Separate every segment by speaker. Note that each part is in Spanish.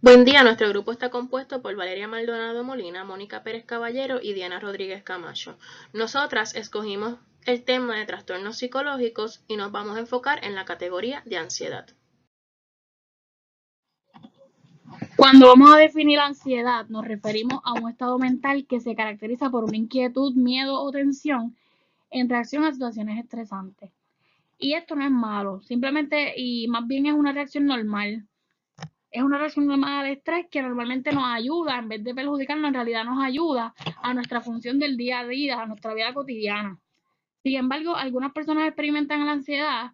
Speaker 1: Buen día, nuestro grupo está compuesto por Valeria Maldonado Molina, Mónica Pérez Caballero y Diana Rodríguez Camacho. Nosotras escogimos el tema de trastornos psicológicos y nos vamos a enfocar en la categoría de ansiedad.
Speaker 2: Cuando vamos a definir la ansiedad, nos referimos a un estado mental que se caracteriza por una inquietud, miedo o tensión en reacción a situaciones estresantes. Y esto no es malo, simplemente y más bien es una reacción normal. Es una reacción normal al estrés que normalmente nos ayuda, en vez de perjudicarnos, en realidad nos ayuda a nuestra función del día a día, a nuestra vida cotidiana. Sin embargo, algunas personas experimentan la ansiedad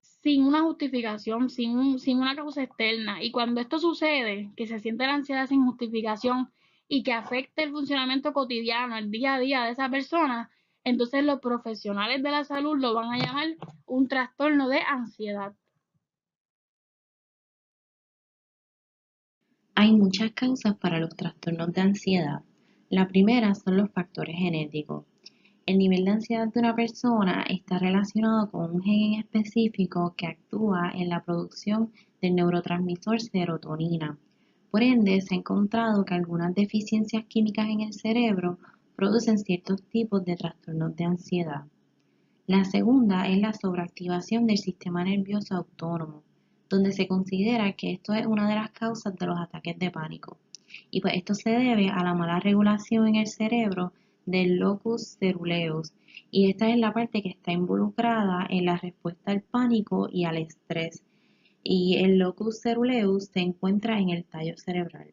Speaker 2: sin una justificación, sin una causa externa. Y cuando esto sucede, que se siente la ansiedad sin justificación y que afecte el funcionamiento cotidiano, el día a día de esa persona, entonces los profesionales de la salud lo van a llamar un trastorno de ansiedad.
Speaker 3: Hay muchas causas para los trastornos de ansiedad. La primera son los factores genéticos. El nivel de ansiedad de una persona está relacionado con un gen en específico que actúa en la producción del neurotransmisor serotonina. Por ende, se ha encontrado que algunas deficiencias químicas en el cerebro producen ciertos tipos de trastornos de ansiedad. La segunda es la sobreactivación del sistema nervioso autónomo, donde se considera que esto es una de las causas de los ataques de pánico. Y pues esto se debe a la mala regulación en el cerebro del locus coeruleus, y esta es la parte que está involucrada en la respuesta al pánico y al estrés. Y el locus coeruleus se encuentra en el tallo cerebral.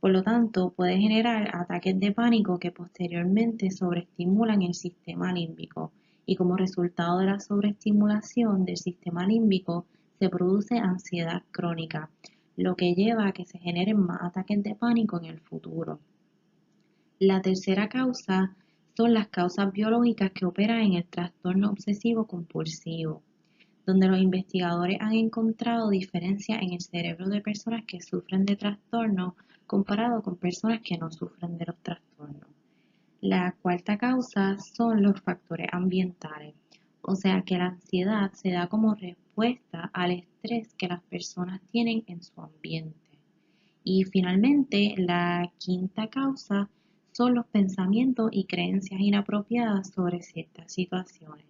Speaker 3: Por lo tanto, puede generar ataques de pánico que posteriormente sobreestimulan el sistema límbico, y como resultado de la sobreestimulación del sistema límbico se produce ansiedad crónica, lo que lleva a que se generen más ataques de pánico en el futuro. La tercera causa son las causas biológicas que operan en el trastorno obsesivo compulsivo, donde los investigadores han encontrado diferencias en el cerebro de personas que sufren de trastornos comparado con personas que no sufren de los trastornos. La cuarta causa son los factores ambientales, o sea que la ansiedad se da como respuesta al estrés que las personas tienen en su ambiente. Y finalmente, la quinta causa son los pensamientos y creencias inapropiadas sobre ciertas situaciones.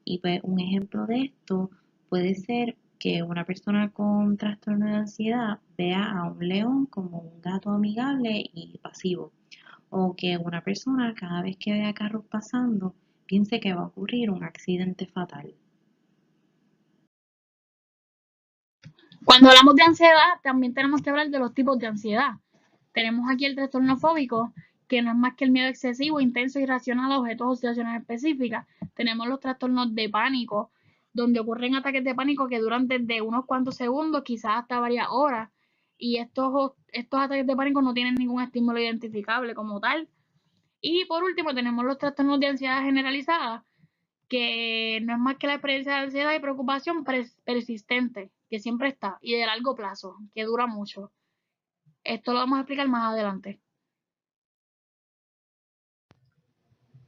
Speaker 3: Y pues un ejemplo de esto puede ser que una persona con trastorno de ansiedad vea a un león como un gato amigable y pasivo, o que una persona cada vez que vea carros pasando piense que va a ocurrir un accidente fatal.
Speaker 2: Cuando hablamos de ansiedad, también tenemos que hablar de los tipos de ansiedad. Tenemos aquí el trastorno fóbico, que no es más que el miedo excesivo, intenso y irracional a objetos o situaciones específicas. Tenemos los trastornos de pánico, donde ocurren ataques de pánico que duran desde unos cuantos segundos, quizás hasta varias horas. Y estos ataques de pánico no tienen ningún estímulo identificable como tal. Y por último, tenemos los trastornos de ansiedad generalizada, que no es más que la experiencia de ansiedad y preocupación persistente, que siempre está, y de largo plazo, que dura mucho. Esto lo vamos a explicar más adelante.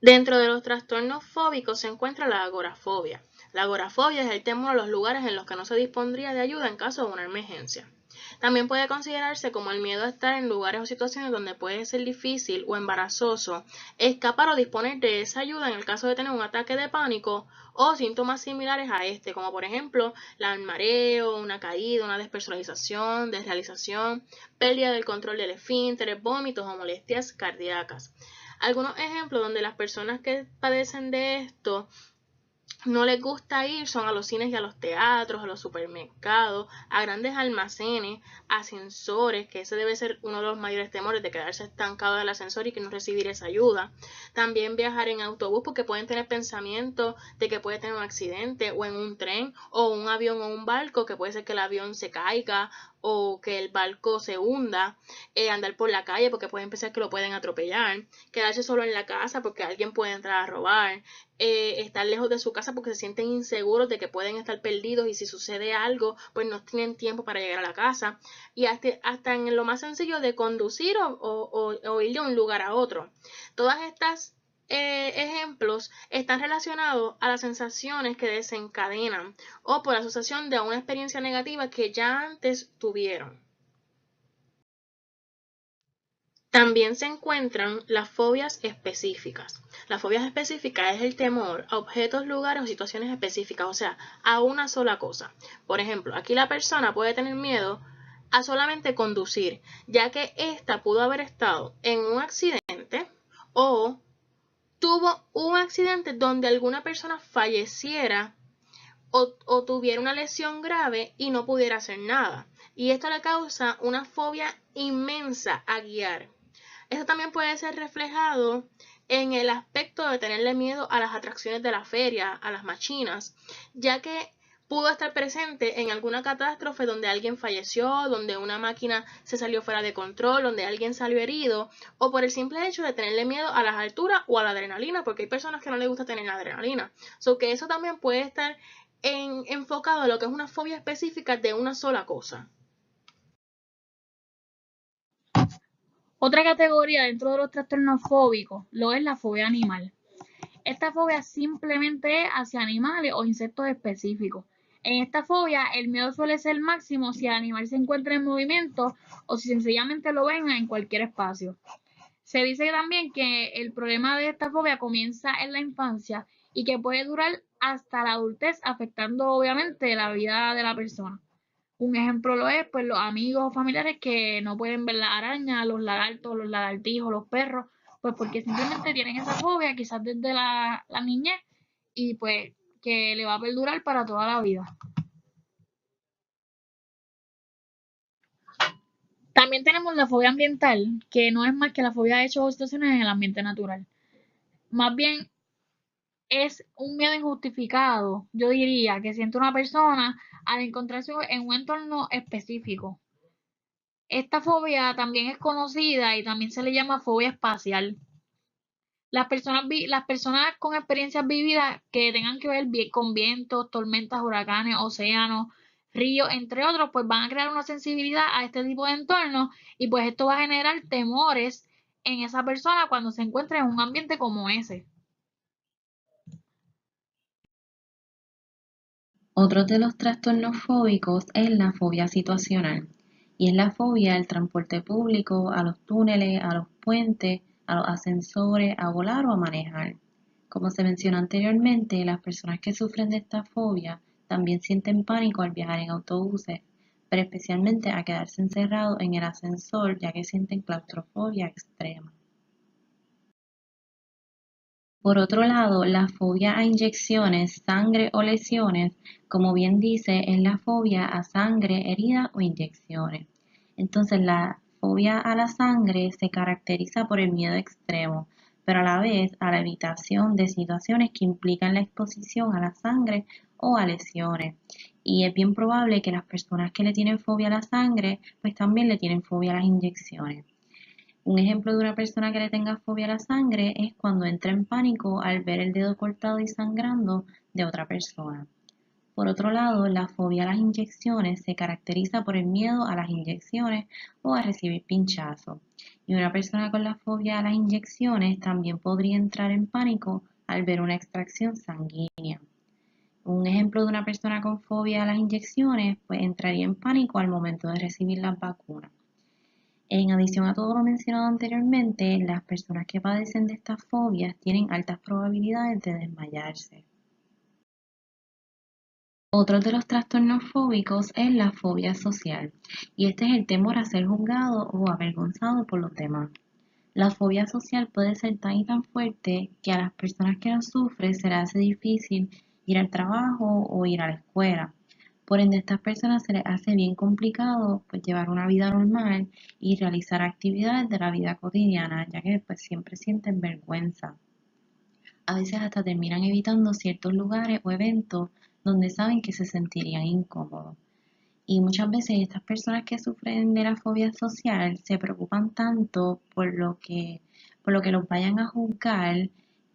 Speaker 1: Dentro de los trastornos fóbicos se encuentra la agorafobia. La agorafobia es el temor a los lugares en los que no se dispondría de ayuda en caso de una emergencia. También puede considerarse como el miedo a estar en lugares o situaciones donde puede ser difícil o embarazoso escapar o disponer de esa ayuda en el caso de tener un ataque de pánico o síntomas similares a este, como por ejemplo el mareo, una caída, una despersonalización, desrealización, pérdida del control del esfínter, vómitos o molestias cardíacas. Algunos ejemplos donde las personas que padecen de esto no les gusta ir son a los cines y a los teatros, a los supermercados, a grandes almacenes, ascensores, que ese debe ser uno de los mayores temores de quedarse estancado en el ascensor y que no recibir esa ayuda. También viajar en autobús porque pueden tener pensamientos de que puede tener un accidente, o en un tren o un avión o un barco, que puede ser que el avión se caiga o que el barco se hunda, andar por la calle porque pueden pensar que lo pueden atropellar, quedarse solo en la casa porque alguien puede entrar a robar, estar lejos de su casa porque se sienten inseguros de que pueden estar perdidos y si sucede algo pues no tienen tiempo para llegar a la casa, y hasta en lo más sencillo de conducir o ir de un lugar a otro. Todas estas ejemplos están relacionados a las sensaciones que desencadenan o por asociación de una experiencia negativa que ya antes tuvieron. También se encuentran las fobias específicas. Las fobias específicas es el temor a objetos, lugares o situaciones específicas, o sea, a una sola cosa. Por ejemplo, aquí la persona puede tener miedo a solamente conducir, ya que ésta pudo haber estado en un accidente o tuvo un accidente donde alguna persona falleciera o tuviera una lesión grave y no pudiera hacer nada. Y esto le causa una fobia inmensa a guiar. Esto también puede ser reflejado en el aspecto de tenerle miedo a las atracciones de la feria, a las machinas, ya que pudo estar presente en alguna catástrofe donde alguien falleció, donde una máquina se salió fuera de control, donde alguien salió herido, o por el simple hecho de tenerle miedo a las alturas o a la adrenalina, porque hay personas que no les gusta tener la adrenalina. So que eso también puede estar enfocado a lo que es una fobia específica de una sola cosa.
Speaker 2: Otra categoría dentro de los trastornos fóbicos lo es la fobia animal. Esta fobia simplemente es hacia animales o insectos específicos. En esta fobia, el miedo suele ser máximo si el animal se encuentra en movimiento o si sencillamente lo ven en cualquier espacio. Se dice también que el problema de esta fobia comienza en la infancia y que puede durar hasta la adultez, afectando obviamente la vida de la persona. Un ejemplo lo es, pues, los amigos o familiares que no pueden ver las arañas, los lagartos, los lagartijos, los perros, pues porque simplemente tienen esa fobia, quizás desde la niñez, y pues que le va a perdurar para toda la vida. También tenemos la fobia ambiental, que no es más que la fobia de hechos o situaciones en el ambiente natural. Más bien es un miedo injustificado, yo diría, que siente una persona al encontrarse en un entorno específico. Esta fobia también es conocida y también se le llama fobia espacial. Las personas con experiencias vividas que tengan que ver con vientos, tormentas, huracanes, océanos, ríos, entre otros, pues van a crear una sensibilidad a este tipo de entornos y pues esto va a generar temores en esa persona cuando se encuentre en un ambiente como ese.
Speaker 3: Otro de los trastornos fóbicos es la fobia situacional, y es la fobia al transporte público, a los túneles, a los puentes, a los ascensores, a volar o a manejar. Como se mencionó anteriormente, las personas que sufren de esta fobia también sienten pánico al viajar en autobuses, pero especialmente a quedarse encerrados en el ascensor, ya que sienten claustrofobia extrema. Por otro lado, la fobia a inyecciones, sangre o lesiones, como bien dice, es la fobia a sangre, herida o inyecciones. Entonces, la fobia a la sangre se caracteriza por el miedo extremo, pero a la vez a la evitación de situaciones que implican la exposición a la sangre o a lesiones. Y es bien probable que las personas que le tienen fobia a la sangre, pues también le tienen fobia a las inyecciones. Un ejemplo de una persona que le tenga fobia a la sangre es cuando entra en pánico al ver el dedo cortado y sangrando de otra persona. Por otro lado, la fobia a las inyecciones se caracteriza por el miedo a las inyecciones o a recibir pinchazos. Y una persona con la fobia a las inyecciones también podría entrar en pánico al ver una extracción sanguínea. Un ejemplo de una persona con fobia a las inyecciones, pues entraría en pánico al momento de recibir las vacunas. En adición a todo lo mencionado anteriormente, las personas que padecen de estas fobias tienen altas probabilidades de desmayarse. Otro de los trastornos fóbicos es la fobia social, y este es el temor a ser juzgado o avergonzado por los demás. La fobia social puede ser tan y tan fuerte que a las personas que la sufren se les hace difícil ir al trabajo o ir a la escuela. Por ende, a estas personas se les hace bien complicado pues, llevar una vida normal y realizar actividades de la vida cotidiana, ya que pues, siempre sienten vergüenza. A veces hasta terminan evitando ciertos lugares o eventos donde saben que se sentirían incómodos. Y muchas veces estas personas que sufren de la fobia social se preocupan tanto por lo que los vayan a juzgar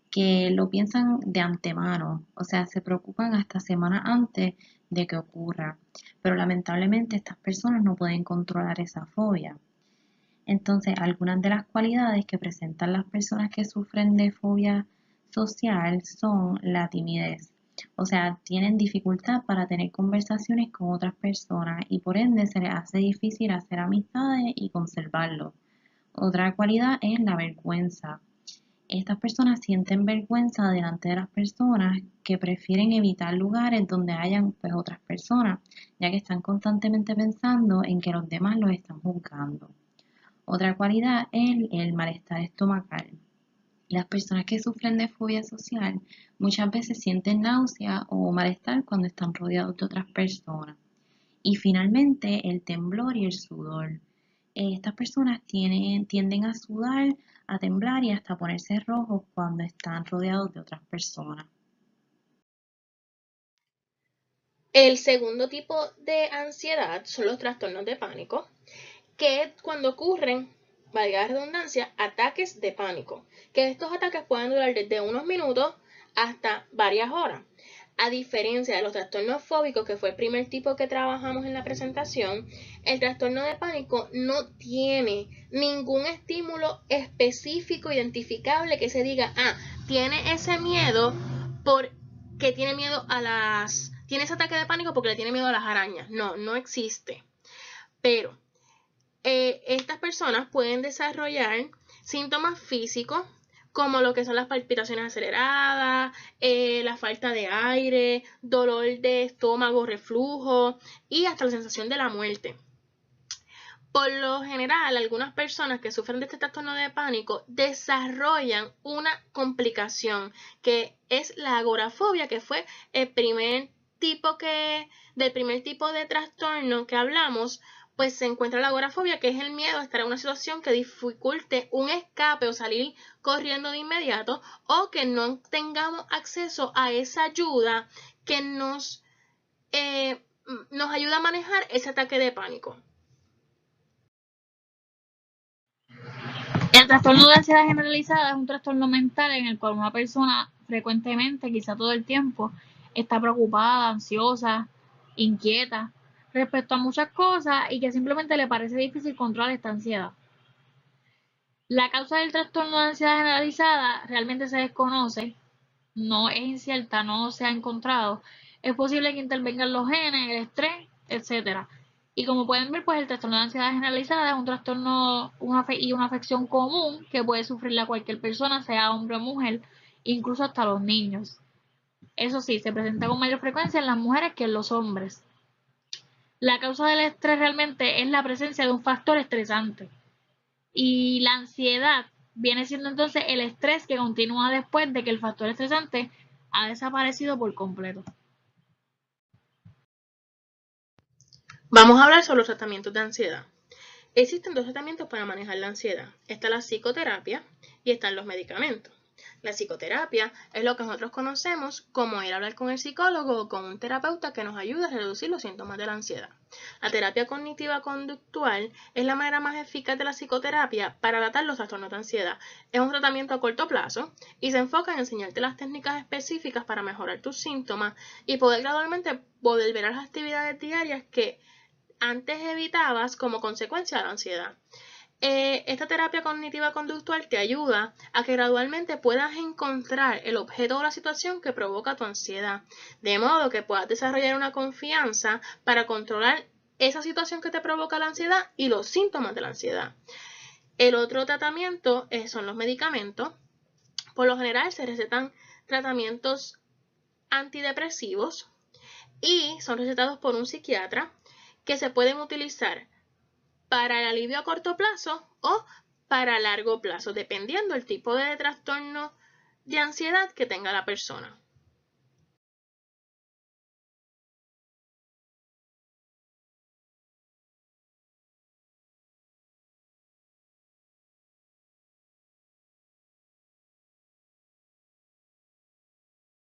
Speaker 3: que lo piensan de antemano, o sea, se preocupan hasta semanas antes de que ocurra. Pero lamentablemente estas personas no pueden controlar esa fobia. Entonces, algunas de las cualidades que presentan las personas que sufren de fobia social son la timidez. O sea, tienen dificultad para tener conversaciones con otras personas y por ende se les hace difícil hacer amistades y conservarlo. Otra cualidad es la vergüenza. Estas personas sienten vergüenza delante de las personas que prefieren evitar lugares donde hayan pues, otras personas, ya que están constantemente pensando en que los demás los están juzgando. Otra cualidad es el malestar estomacal. Las personas que sufren de fobia social muchas veces sienten náusea o malestar cuando están rodeados de otras personas. Y finalmente, el temblor y el sudor. Estas personas tienden a sudar, a temblar y hasta ponerse rojos cuando están rodeados de otras personas.
Speaker 1: El segundo tipo de ansiedad son los trastornos de pánico, que cuando ocurren, valga la redundancia, ataques de pánico, que estos ataques pueden durar desde unos minutos hasta varias horas. A diferencia de los trastornos fóbicos, que fue el primer tipo que trabajamos en la presentación, el trastorno de pánico no tiene ningún estímulo específico identificable que se diga, tiene ese miedo porque tiene miedo tiene ese ataque de pánico porque le tiene miedo a las arañas. No existe. Pero estas personas pueden desarrollar síntomas físicos como lo que son las palpitaciones aceleradas, la falta de aire, dolor de estómago, reflujo y hasta la sensación de la muerte. Por lo general, algunas personas que sufren de este trastorno de pánico desarrollan una complicación que es la agorafobia, que fue el primer tipo de trastorno que hablamos. Pues se encuentra la agorafobia, que es el miedo a estar en una situación que dificulte un escape o salir corriendo de inmediato, o que no tengamos acceso a esa ayuda que nos ayuda a manejar ese ataque de pánico.
Speaker 2: El trastorno de ansiedad generalizada es un trastorno mental en el cual una persona frecuentemente, quizá todo el tiempo, está preocupada, ansiosa, inquieta respecto a muchas cosas y que simplemente le parece difícil controlar esta ansiedad. La causa del trastorno de ansiedad generalizada realmente se desconoce, no es incierta, no se ha encontrado. Es posible que intervengan los genes, el estrés, etc. Y como pueden ver, pues el trastorno de ansiedad generalizada es un trastorno y una afección común que puede sufrirla cualquier persona, sea hombre o mujer, incluso hasta los niños. Eso sí, se presenta con mayor frecuencia en las mujeres que en los hombres. La causa del estrés realmente es la presencia de un factor estresante. Y la ansiedad viene siendo entonces el estrés que continúa después de que el factor estresante ha desaparecido por completo.
Speaker 1: Vamos a hablar sobre los tratamientos de ansiedad. Existen dos tratamientos para manejar la ansiedad. Está la psicoterapia y están los medicamentos. La psicoterapia es lo que nosotros conocemos como ir a hablar con el psicólogo o con un terapeuta que nos ayuda a reducir los síntomas de la ansiedad. La terapia cognitiva conductual es la manera más eficaz de la psicoterapia para tratar los trastornos de ansiedad. Es un tratamiento a corto plazo y se enfoca en enseñarte las técnicas específicas para mejorar tus síntomas y poder gradualmente volver a las actividades diarias que antes evitabas como consecuencia de la ansiedad. Esta terapia cognitiva conductual te ayuda a que gradualmente puedas encontrar el objeto o la situación que provoca tu ansiedad, de modo que puedas desarrollar una confianza para controlar esa situación que te provoca la ansiedad y los síntomas de la ansiedad. El otro tratamiento son los medicamentos. Por lo general se recetan tratamientos antidepresivos y son recetados por un psiquiatra que se pueden utilizar para el alivio a corto plazo o para largo plazo, dependiendo del tipo de trastorno de ansiedad que tenga la persona.